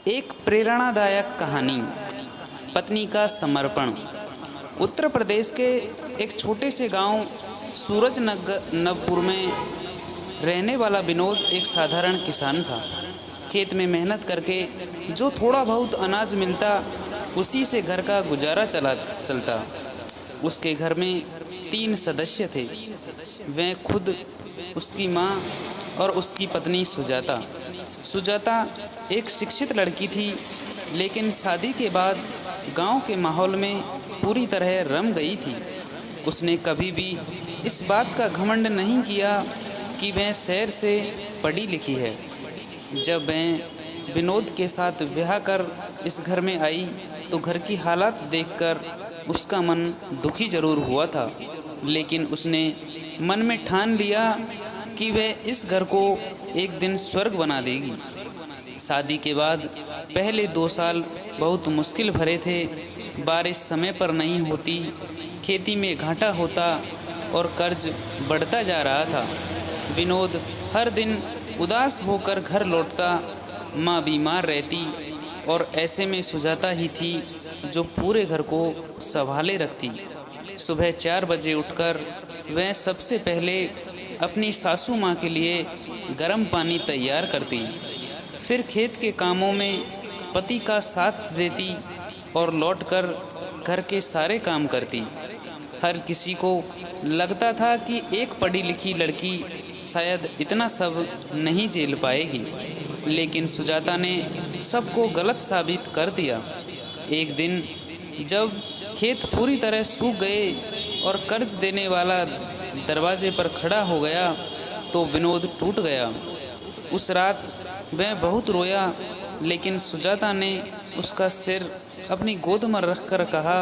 एक प्रेरणादायक कहानी, पत्नी का समर्पण। उत्तर प्रदेश के एक छोटे से गांव सूरजनगपुर में रहने वाला विनोद एक साधारण किसान था। खेत में मेहनत करके जो थोड़ा बहुत अनाज मिलता, उसी से घर का गुजारा चलता। उसके घर में 3 सदस्य थे। वे खुद, उसकी माँ और उसकी पत्नी सुजाता। सुजाता एक शिक्षित लड़की थी, लेकिन शादी के बाद गांव के माहौल में पूरी तरह रम गई थी। उसने कभी भी इस बात का घमंड नहीं किया कि वह शहर से पढ़ी लिखी है। जब वह विनोद के साथ ब्याह कर इस घर में आई तो घर की हालात देखकर उसका मन दुखी जरूर हुआ था, लेकिन उसने मन में ठान लिया कि वह इस घर को एक दिन स्वर्ग बना देगी। शादी के बाद पहले 2 साल बहुत मुश्किल भरे थे। बारिश समय पर नहीं होती, खेती में घाटा होता और कर्ज बढ़ता जा रहा था। विनोद हर दिन उदास होकर घर लौटता, माँ बीमार रहती और ऐसे में सुजाता ही थी जो पूरे घर को संभाले रखती। सुबह 4 बजे उठकर वह सबसे पहले अपनी सासू माँ के लिए गर्म पानी तैयार करती, फिर खेत के कामों में पति का साथ देती और लौटकर घर के सारे काम करती। हर किसी को लगता था कि एक पढ़ी लिखी लड़की शायद इतना सब नहीं झेल पाएगी, लेकिन सुजाता ने सबको गलत साबित कर दिया। एक दिन जब खेत पूरी तरह सूख गए और कर्ज देने वाला दरवाजे पर खड़ा हो गया तो विनोद टूट गया। उस रात वह बहुत रोया, लेकिन सुजाता ने उसका सिर अपनी गोद में रखकर कहा,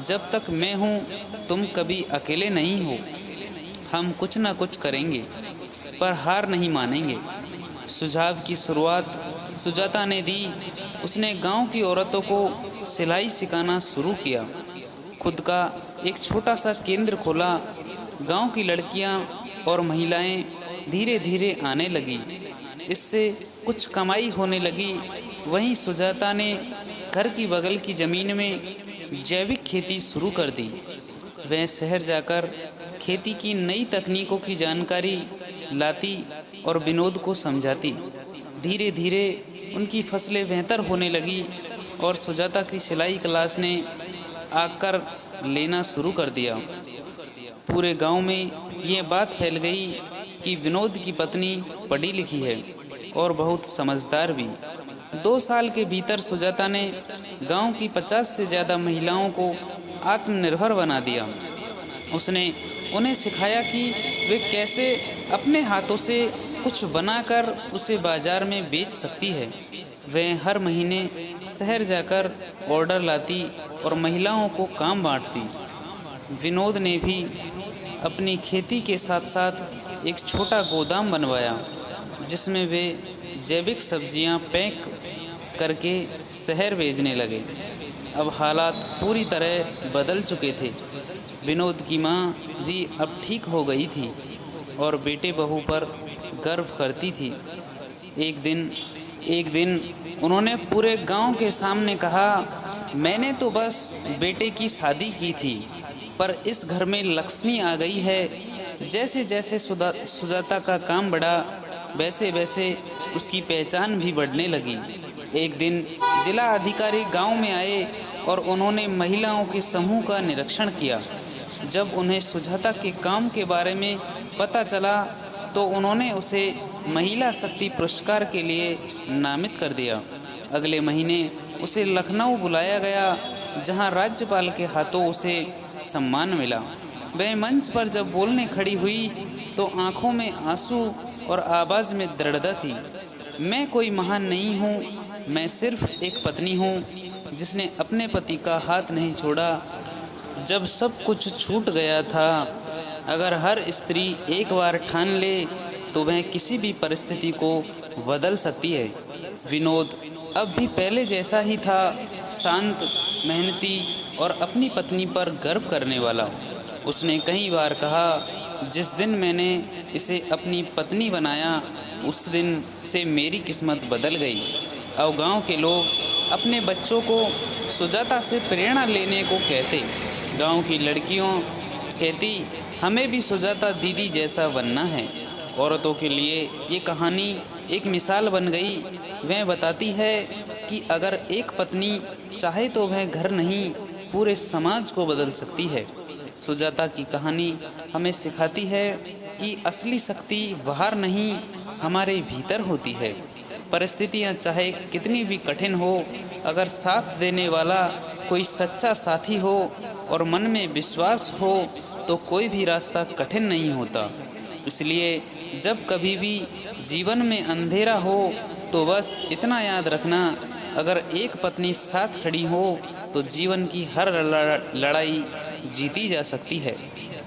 जब तक मैं हूँ तुम कभी अकेले नहीं हो। हम कुछ ना कुछ करेंगे, पर हार नहीं मानेंगे। सुझाव की शुरुआत सुजाता ने दी। उसने गांव की औरतों को सिलाई सिखाना शुरू किया, खुद का एक छोटा सा केंद्र खोला। गांव की लड़कियां और महिलाएं धीरे धीरे आने लगी, इससे कुछ कमाई होने लगी। वहीं सुजाता ने घर की बगल की ज़मीन में जैविक खेती शुरू कर दी। वह शहर जाकर खेती की नई तकनीकों की जानकारी लाती और विनोद को समझाती। धीरे धीरे उनकी फसलें बेहतर होने लगी और सुजाता की सिलाई क्लास ने आकर लेना शुरू कर दिया। पूरे गांव में ये बात फैल गई कि विनोद की पत्नी पढ़ी लिखी है और बहुत समझदार भी। 2 साल के भीतर सुजाता ने गांव की 50 से ज़्यादा महिलाओं को आत्मनिर्भर बना दिया। उसने उन्हें सिखाया कि वे कैसे अपने हाथों से कुछ बनाकर उसे बाजार में बेच सकती है। वह हर महीने शहर जाकर ऑर्डर लाती और महिलाओं को काम बांटती। विनोद ने भी अपनी खेती के साथ साथ एक छोटा गोदाम बनवाया, जिसमें वे जैविक सब्जियां पैक करके शहर भेजने लगे। अब हालात पूरी तरह बदल चुके थे। विनोद की माँ भी अब ठीक हो गई थी और बेटे बहू पर गर्व करती थी। एक दिन उन्होंने पूरे गांव के सामने कहा, मैंने तो बस बेटे की शादी की थी, पर इस घर में लक्ष्मी आ गई है। जैसे जैसे सुजाता का काम बढ़ा, वैसे वैसे उसकी पहचान भी बढ़ने लगी। एक दिन जिला अधिकारी गांव में आए और उन्होंने महिलाओं के समूह का निरीक्षण किया। जब उन्हें सुजाता के काम के बारे में पता चला तो उन्होंने उसे महिला शक्ति पुरस्कार के लिए नामित कर दिया। अगले महीने उसे लखनऊ बुलाया गया, जहां राज्यपाल के हाथों उसे सम्मान मिला। वह मंच पर जब बोलने खड़ी हुई तो आंखों में आंसू और आवाज़ में दृढ़ता थी। मैं कोई महान नहीं हूँ, मैं सिर्फ एक पत्नी हूँ जिसने अपने पति का हाथ नहीं छोड़ा जब सब कुछ छूट गया था। अगर हर स्त्री एक बार ठान ले तो वह किसी भी परिस्थिति को बदल सकती है। विनोद अब भी पहले जैसा ही था, शांत, मेहनती और अपनी पत्नी पर गर्व करने वाला। उसने कई बार कहा, जिस दिन मैंने इसे अपनी पत्नी बनाया उस दिन से मेरी किस्मत बदल गई। और गांव के लोग अपने बच्चों को सुजाता से प्रेरणा लेने को कहते। गांव की लड़कियों कहती, हमें भी सुजाता दीदी जैसा बनना है। औरतों के लिए ये कहानी एक मिसाल बन गई। वह बताती है कि अगर एक पत्नी चाहे तो वह घर नहीं, पूरे समाज को बदल सकती है। सुजाता की कहानी हमें सिखाती है कि असली शक्ति बाहर नहीं, हमारे भीतर होती है। परिस्थितियाँ चाहे कितनी भी कठिन हो, अगर साथ देने वाला कोई सच्चा साथी हो और मन में विश्वास हो तो कोई भी रास्ता कठिन नहीं होता। इसलिए जब कभी भी जीवन में अंधेरा हो तो बस इतना याद रखना, अगर एक पत्नी साथ खड़ी हो तो जीवन की हर लड़ाई जीती जा सकती है।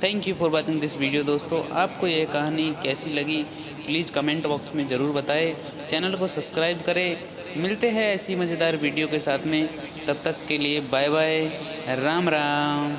Thank you for watching this video. दोस्तों, आपको यह कहानी कैसी लगी प्लीज़ कमेंट बॉक्स में ज़रूर बताएं। चैनल को सब्सक्राइब करें। मिलते हैं ऐसी मज़ेदार वीडियो के साथ में, तब तक के लिए बाय बाय, राम राम।